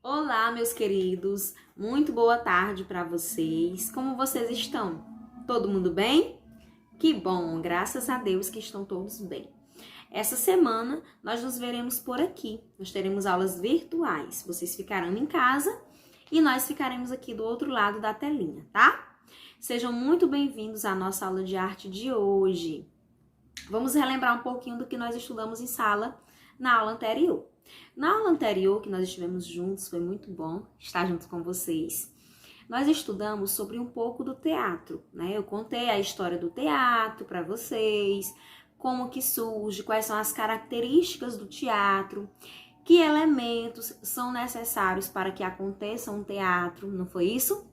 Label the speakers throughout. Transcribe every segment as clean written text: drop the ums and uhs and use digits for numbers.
Speaker 1: Olá, meus queridos. Muito boa tarde para vocês. Como vocês estão? Todo mundo bem? Que bom, graças a Deus que estão todos bem. Essa semana nós nos veremos por aqui. Nós teremos aulas virtuais. Vocês ficarão em casa e nós ficaremos aqui do outro lado da telinha, tá? Sejam muito bem-vindos à nossa aula de arte de hoje. Vamos relembrar um pouquinho do que nós estudamos em sala na aula anterior. Na aula anterior, que nós estivemos juntos, foi muito bom estar junto com vocês. Nós estudamos sobre um pouco do teatro, né? Eu contei a história do teatro para vocês, como que surge, quais são as características do teatro, que elementos são necessários para que aconteça um teatro, não foi isso?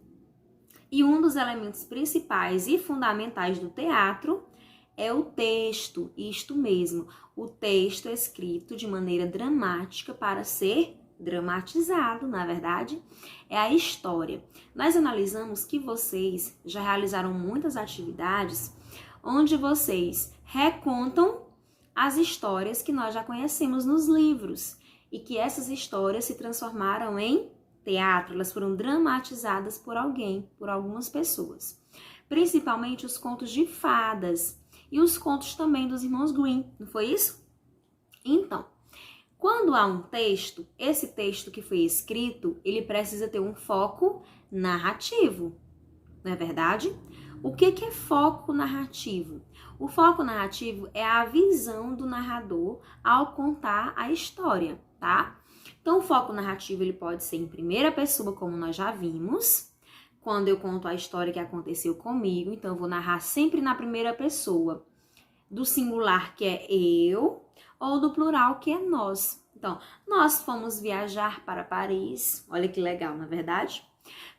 Speaker 1: E um dos elementos principais e fundamentais do teatro é o texto, isto mesmo, o texto escrito de maneira dramática para ser dramatizado, na verdade, é a história. Nós analisamos que vocês já realizaram muitas atividades onde vocês recontam as histórias que nós já conhecemos nos livros e que essas histórias se transformaram em teatro, elas foram dramatizadas por alguém, por algumas pessoas. Principalmente os contos de fadas e os contos também dos irmãos Grimm, não foi isso? Então, quando há um texto, esse texto que foi escrito, ele precisa ter um foco narrativo, não é verdade? O que é foco narrativo? O foco narrativo é a visão do narrador ao contar a história, tá? Então, o foco narrativo ele pode ser em primeira pessoa, como nós já vimos, quando eu conto a história que aconteceu comigo, então eu vou narrar sempre na primeira pessoa, do singular que é eu, ou do plural que é nós. Então, nós fomos viajar para Paris, olha que legal, na verdade.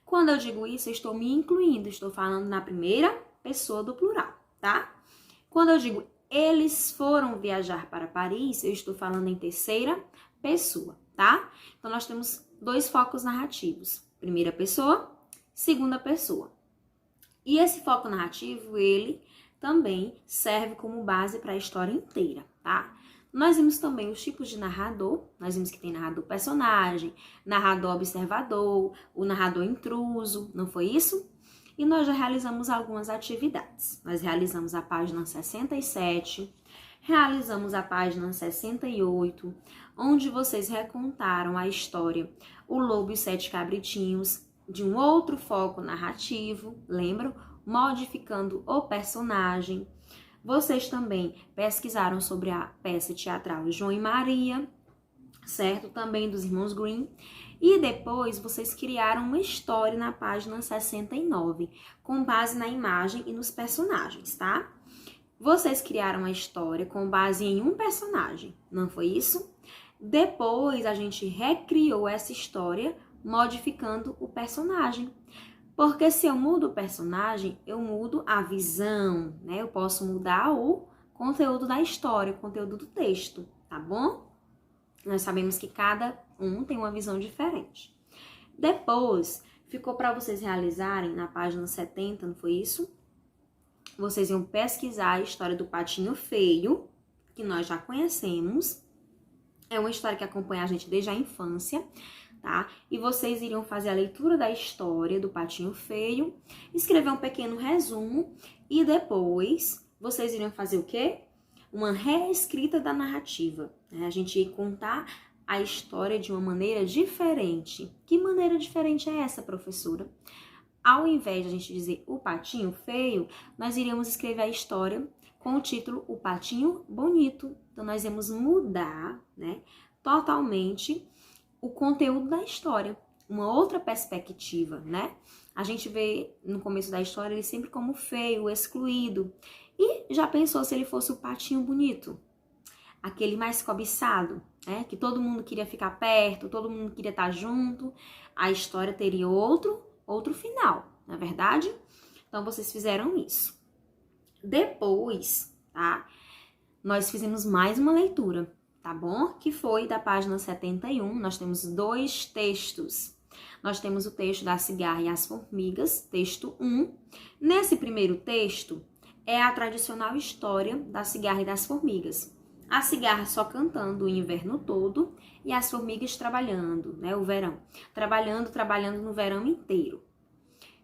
Speaker 1: Quando eu digo isso, eu estou me incluindo, estou falando na primeira pessoa do plural, tá? Quando eu digo eles foram viajar para Paris, eu estou falando em terceira pessoa, tá? Então, nós temos dois focos narrativos, primeira pessoa, segunda pessoa. E esse foco narrativo, ele também serve como base para a história inteira, tá? Nós vimos também os tipos de narrador, nós vimos que tem narrador personagem, narrador observador, o narrador intruso, não foi isso? E nós já realizamos algumas atividades. Nós realizamos a página 67, realizamos a página 68, onde vocês recontaram a história O Lobo e os Sete Cabritinhos, de um outro foco narrativo, lembram? Modificando o personagem. Vocês também pesquisaram sobre a peça teatral João e Maria, certo? Também dos irmãos Grimm. E depois vocês criaram uma história na página 69, com base na imagem e nos personagens, tá? Vocês criaram a história com base em um personagem, não foi isso? Depois a gente recriou essa história modificando o personagem. Porque se eu mudo o personagem, eu mudo a visão, né? Eu posso mudar o conteúdo da história, o conteúdo do texto, tá bom? Nós sabemos que cada um tem uma visão diferente. Depois, ficou para vocês realizarem na página 70, não foi isso? Vocês iam pesquisar a história do Patinho Feio, que nós já conhecemos. É uma história que acompanha a gente desde a infância, tá? E vocês iriam fazer a leitura da história do Patinho Feio, escrever um pequeno resumo e depois vocês iriam fazer o quê? Uma reescrita da narrativa, né? A gente ia contar a história de uma maneira diferente. Que maneira diferente é essa, professora? Ao invés de a gente dizer o Patinho Feio, nós iríamos escrever a história com o título O Patinho Bonito. Então, nós íamos mudar, né, totalmente o conteúdo da história, uma outra perspectiva, né? A gente vê no começo da história ele sempre como feio, excluído. E já pensou se ele fosse o patinho bonito? Aquele mais cobiçado, né? Que todo mundo queria ficar perto, todo mundo queria estar junto. A história teria outro final, na verdade? Então, vocês fizeram isso. Depois, tá? Nós fizemos mais uma leitura, tá bom? Que foi da página 71, nós temos dois textos. Nós temos o texto da Cigarra e as Formigas, texto 1. Nesse primeiro texto, é a tradicional história da cigarra e das formigas. A cigarra só cantando o inverno todo e as formigas trabalhando, né, o verão. Trabalhando no verão inteiro.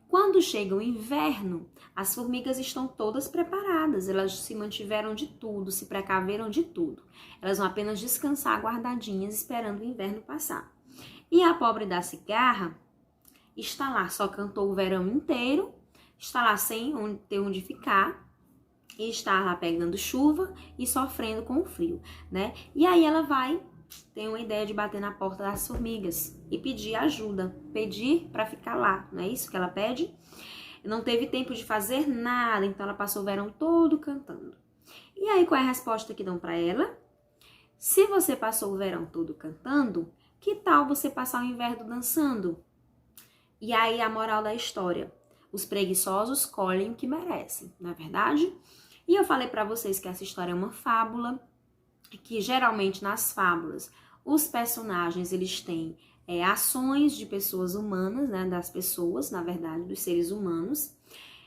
Speaker 1: Quando chega o inverno, as formigas estão todas preparadas, elas se mantiveram de tudo, se precaveram de tudo. Elas vão apenas descansar guardadinhas, esperando o inverno passar. E a pobre da cigarra está lá, só cantou o verão inteiro, está lá sem ter onde ficar, e está lá pegando chuva e sofrendo com o frio, né? E aí ela tem uma ideia de bater na porta das formigas e pedir ajuda, pedir para ficar lá, não é isso que ela pede? Não teve tempo de fazer nada, então ela passou o verão todo cantando. E aí qual é a resposta que dão para ela? Se você passou o verão todo cantando, que tal você passar o inverno dançando? E aí a moral da história, os preguiçosos colhem o que merecem, não é verdade? E eu falei para vocês que essa história é uma fábula, que geralmente nas fábulas os personagens eles têm ações de pessoas humanas, né, das pessoas, na verdade, dos seres humanos,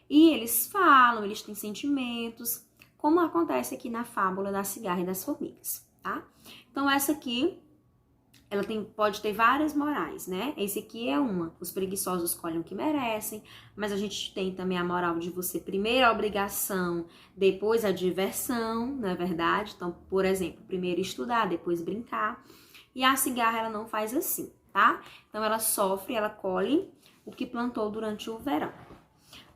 Speaker 1: e eles falam, eles têm sentimentos, como acontece aqui na fábula da cigarra e das formigas, tá? Então essa aqui, ela pode ter várias morais, né? Esse aqui é uma, os preguiçosos colhem o que merecem, mas a gente tem também a moral de você primeiro a obrigação, depois a diversão, não é verdade? Então, por exemplo, primeiro estudar, depois brincar. E a cigarra, ela não faz assim, tá? Então, ela sofre, ela colhe o que plantou durante o verão.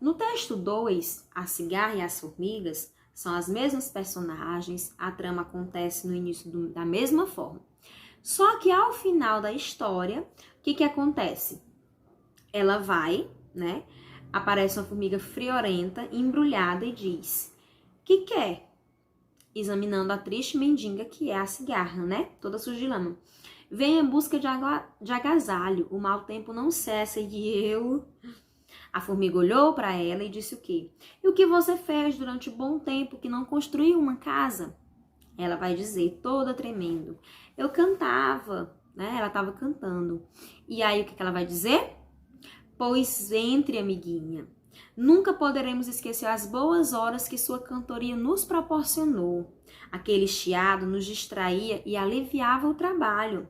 Speaker 1: No texto 2, a cigarra e as formigas são as mesmas personagens, a trama acontece no início da mesma forma. Só que ao final da história, o que acontece? Ela vai, né? Aparece uma formiga friorenta, embrulhada e diz: "Que quer?" Examinando a triste mendiga que é a cigarra, né? Toda suja de lama. "Vem em busca de agasalho, o mau tempo não cessa e eu..." A formiga olhou para ela e disse o quê? "E o que você fez durante um bom tempo que não construiu uma casa?" Ela vai dizer, toda tremendo: "Eu cantava", né? Ela estava cantando. E aí o que ela vai dizer? "Pois entre, amiguinha. Nunca poderemos esquecer as boas horas que sua cantoria nos proporcionou. Aquele chiado nos distraía e aliviava o trabalho.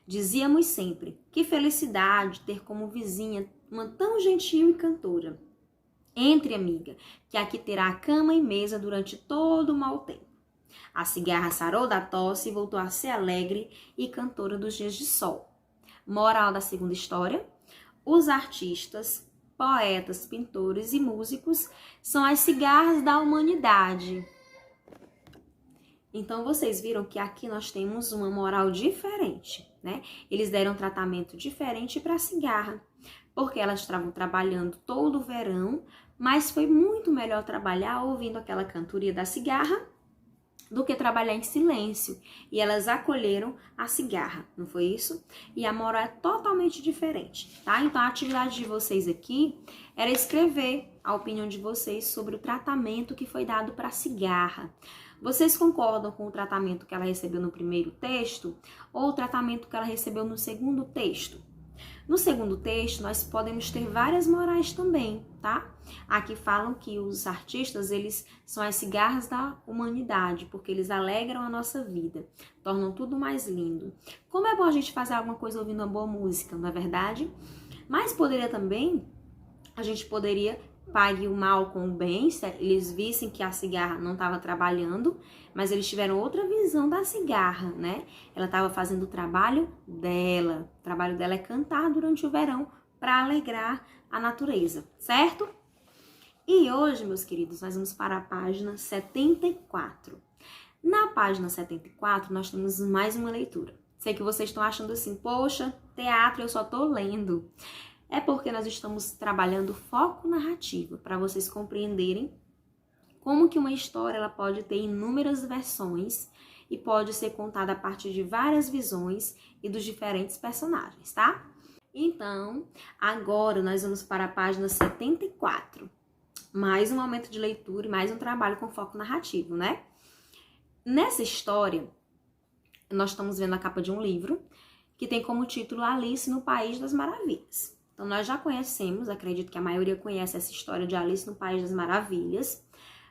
Speaker 1: Dizíamos sempre, que felicidade ter como vizinha uma tão gentil e cantora. Entre, amiga, que aqui terá cama e mesa durante todo o mau tempo." A cigarra sarou da tosse e voltou a ser alegre e cantora dos dias de sol. Moral da segunda história: os artistas, poetas, pintores e músicos são as cigarras da humanidade. Então, vocês viram que aqui nós temos uma moral diferente, né? Eles deram um tratamento diferente para a cigarra, porque elas estavam trabalhando todo o verão, mas foi muito melhor trabalhar ouvindo aquela cantoria da cigarra do que trabalhar em silêncio. E elas acolheram a cigarra, não foi isso? E a moral é totalmente diferente, tá? Então, a atividade de vocês aqui era escrever a opinião de vocês sobre o tratamento que foi dado para a cigarra. Vocês concordam com o tratamento que ela recebeu no primeiro texto ou o tratamento que ela recebeu no segundo texto? No segundo texto, nós podemos ter várias morais também, tá? Aqui falam que os artistas, eles são as cigarras da humanidade, porque eles alegram a nossa vida, tornam tudo mais lindo. Como é bom a gente fazer alguma coisa ouvindo uma boa música, não é verdade? Mas a gente poderia pague o mal com o bem, se eles vissem que a cigarra não estava trabalhando, mas eles tiveram outra visão da cigarra, né? Ela estava fazendo o trabalho dela. O trabalho dela é cantar durante o verão para alegrar a natureza, certo? E hoje, meus queridos, nós vamos para a página 74. Na página 74, nós temos mais uma leitura. Sei que vocês estão achando assim, poxa, teatro eu só tô lendo. É porque nós estamos trabalhando foco narrativo, para vocês compreenderem como que uma história ela pode ter inúmeras versões e pode ser contada a partir de várias visões e dos diferentes personagens, tá? Então, agora nós vamos para a página 74. Mais um momento de leitura e mais um trabalho com foco narrativo, né? Nessa história, nós estamos vendo a capa de um livro que tem como título Alice no País das Maravilhas. Então, nós já conhecemos, acredito que a maioria conhece essa história de Alice no País das Maravilhas,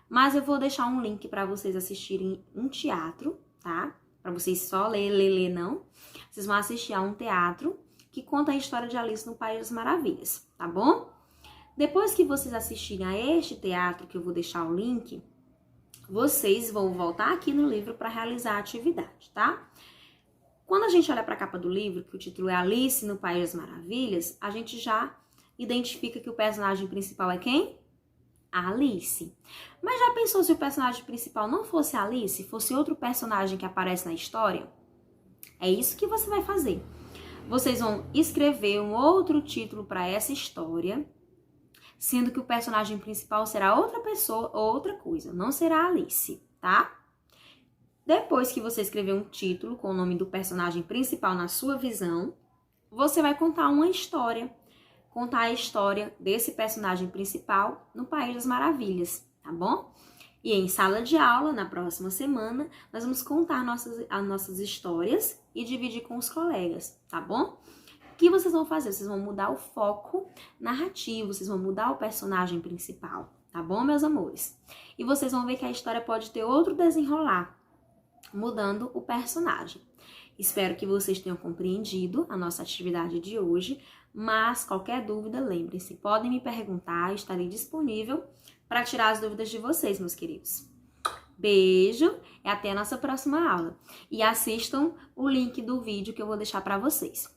Speaker 1: mas eu vou deixar um link para vocês assistirem um teatro, tá? Para vocês só ler, não. Vocês vão assistir a um teatro que conta a história de Alice no País das Maravilhas, tá bom? Depois que vocês assistirem a este teatro, que eu vou deixar o link, vocês vão voltar aqui no livro para realizar a atividade, tá? Quando a gente olha para a capa do livro, que o título é Alice no País das Maravilhas, a gente já identifica que o personagem principal é quem? A Alice. Mas já pensou se o personagem principal não fosse a Alice, fosse outro personagem que aparece na história? É isso que você vai fazer. Vocês vão escrever um outro título para essa história, sendo que o personagem principal será outra pessoa ou outra coisa, não será a Alice, tá? Depois que você escrever um título com o nome do personagem principal na sua visão, você vai contar uma história. Contar a história desse personagem principal no País das Maravilhas, tá bom? E em sala de aula, na próxima semana, nós vamos contar as nossas histórias e dividir com os colegas, tá bom? O que vocês vão fazer? Vocês vão mudar o foco narrativo, vocês vão mudar o personagem principal, tá bom, meus amores? E vocês vão ver que a história pode ter outro desenrolar, mudando o personagem. Espero que vocês tenham compreendido a nossa atividade de hoje, mas qualquer dúvida, lembrem-se, podem me perguntar, estarei disponível para tirar as dúvidas de vocês, meus queridos. Beijo e até a nossa próxima aula. E assistam o link do vídeo que eu vou deixar para vocês.